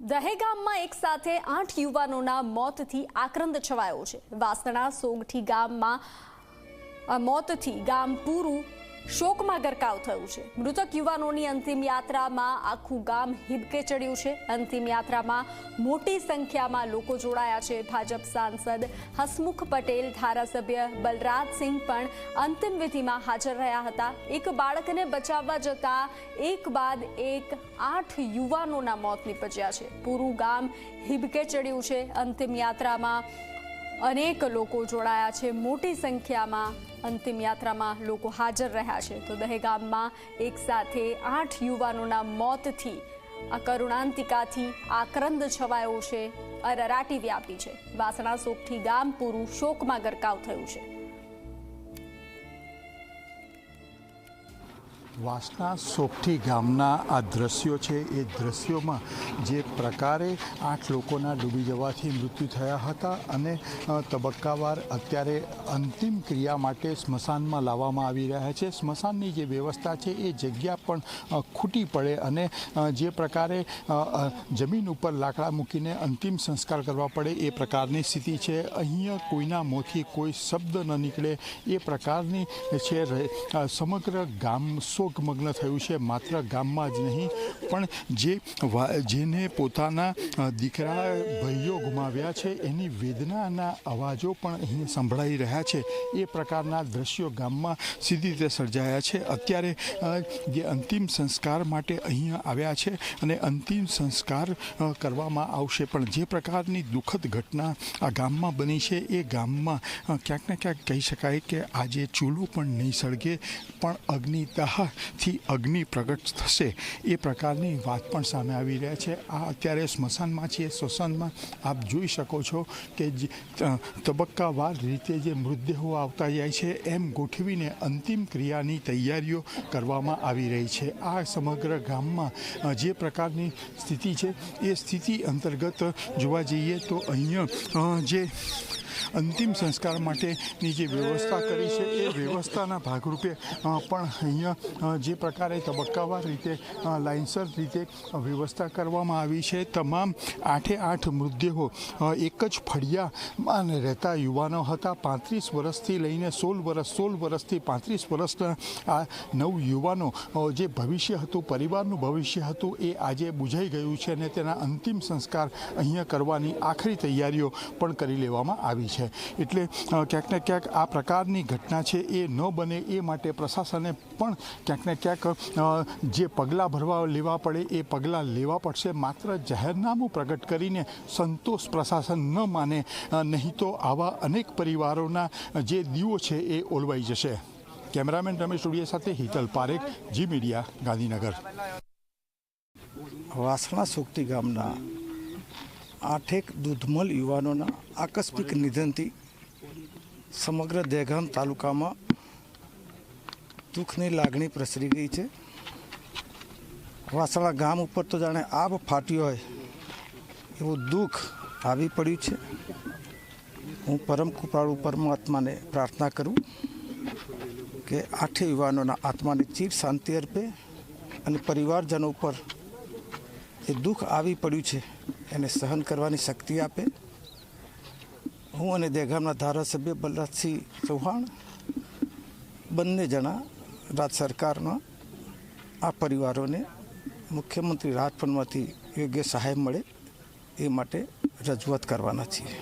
દહેગામમાં એક સાથે 8 યુવાનોના મોતથી આક્રંદ છવાયો છે। વાસણા સોગઠી ગામમાં મોતથી ગામ પૂરું શોકમાં ગરકાવ થયું છે। મૃતક યુવાનોની અંતિમ યાત્રામાં આખું ગામ હિબકે ચડ્યું છે। અંતિમ યાત્રામાં મોટી સંખ્યામાં લોકો જોડાયા છે। ભાજપ સાંસદ હસમુખ પટેલ, ધારાસભ્ય બલરાજસિંહ પણ અંતિમ વિધિમાં હાજર રહ્યા હતા। એક બાળકને બચાવવા જતા એક બાદ એક 8 યુવાનોના મોત નીપજ્યા છે। પૂરું ગામ હિબકે ચડ્યું છે। અંતિમ યાત્રામાં અનેક લોકો જોડાયા છે। મોટી સંખ્યામાં અંતિમ યાત્રામાં લોકો હાજર રહ્યા છે। તો દહેગામમાં એક સાથે 8 યુવાનોના મોતથી આ કરુણાંતિકાથી આક્રંદ છવાયો છે, અરેરાટી વ્યાપી છે। વાસણા સોગઠી ગામ પૂરું શોકમાં ગરકાવ થયું છે। વાસણા સોગઠી ગામના આ દ્રશ્યો છે। એ દ્રશ્યોમાં જે પ્રકારે 8 લોકોના ડૂબી જવાથી મૃત્યુ થયા હતા અને તબક્કાવાર અત્યારે અંતિમ ક્રિયા માટે સ્મશાનમાં લાવવામાં આવી રહ્યા છે। સ્મશાનની જે વ્યવસ્થા છે એ જગ્યા પણ ખૂટી પડે અને જે પ્રકારે જમીન ઉપર લાકડા મૂકીને અંતિમ સંસ્કાર કરવા પડે એ પ્રકારની સ્થિતિ છે। અહીંયા કોઈના મોંથી કોઈ શબ્દ ન નીકળે એ પ્રકારની છે। સમગ્ર ગામ મગ્ન થયું છે। માત્ર ગામમાં જ નહીં પણ જેને પોતાના દીકરા ભાઈઓ ગુમાવ્યા છે એની વેદનાના અવાજો પણ અહીં સંભળાઈ રહ્યા છે। એ પ્રકારના દ્રશ્યો ગામમાં સીધી રીતે સર્જાયા છે। અત્યારે જે અંતિમ સંસ્કાર માટે અહીંયા આવ્યા છે અને અંતિમ સંસ્કાર કરવામાં આવશે, પણ જે પ્રકારની દુઃખદ ઘટના આ ગામમાં બની છે એ ગામમાં ક્યાંક ને ક્યાંક કહી શકાય કે આજે ચૂલો પણ નહીં સળગે પણ અગ્નિદાહ થી અગ્નિ પ્રગટ થશે એ પ્રકારની વાત પણ સામે આવી રહ્યા છે। આ અત્યારે સ્મશાનમાં છીએ। સ્મશાનમાં આપ જોઈ શકો છો કે તબક્કાવાર રીતે જે મૃતદેહો આવતા જાય છે એમ ગોઠવીને અંતિમ ક્રિયાની તૈયારીઓ કરવામાં આવી રહી છે। આ સમગ્ર ગામમાં જે પ્રકારની સ્થિતિ છે એ સ્થિતિ અંતર્ગત જોવા જઈએ તો અહીંયા જે અંતિમ સંસ્કાર માટેની જે વ્યવસ્થા કરી છે એ વ્યવસ્થાના ભાગરૂપે પણ અહીંયા જે પ્રકારે તબક્કાવાર રીતે લાઇનસર રીતે વ્યવસ્થા કરવામાં આવી છે। તમામ 8 મૃતદેહો એક જ ફળિયામાં રહેતા યુવાનો હતા। 35 વર્ષથી લઈને 16 વર્ષથી 35 વર્ષના આ 9 યુવાનો જે ભવિષ્ય હતું, પરિવારનું ભવિષ્ય હતું, એ આજે બુઝાઈ ગયું છે અને તેના અંતિમ સંસ્કાર અહીંયા કરવાની આખરી તૈયારીઓ પણ કરી લેવામાં આવી છે। એટલે ક્યાંક ને ક્યાંક આ પ્રકારની ઘટના છે એ ન બને એ માટે પ્રશાસને પણ ક્યાંક ને ક્યાંક જે પગલાં લેવા પડે એ પગલાં લેવા પડશે। માત્ર જાહેરનામું પ્રગટ કરીને સંતોષ પ્રશાસન ન માને, નહીં તો આવા અનેક પરિવારોના જે દીવો છે એ ઓલવાઈ જશે। કેમેરામેન રમેશ ઉડિયા સાથે હિતલ પારેખ, જી મીડિયા, ગાંધીનગર। વાસણા સોગઠી ગામના 8 દૂધમલ યુવાનોના આકસ્મિક નિધનથી સમગ્ર દહેગામ તાલુકામાં દુઃખની લાગણી પ્રસરી ગઈ છે। વાસણા ગામ ઉપર તો જાણે આબ ફાટ્યો હોય એવું દુઃખ આવી પડ્યું છે। હું પરમ કૃપાળુ પરમાત્માને પ્રાર્થના કરું કે 8 યુવાનોના આત્માને ચીર શાંતિ અર્પે અને પરિવારજનો ઉપર એ દુઃખ આવી પડ્યું છે એને સહન કરવાની શક્તિ આપે। હું અને દહેગામના ધારાસભ્ય બલરાજસિંહ ચૌહાણ બંને જણા રાજ્ય સરકારના આ પરિવારોને મુખ્યમંત્રી રાહત ફંડમાંથી યોગ્ય સહાય મળે એ માટે રજૂઆત કરવાના છીએ।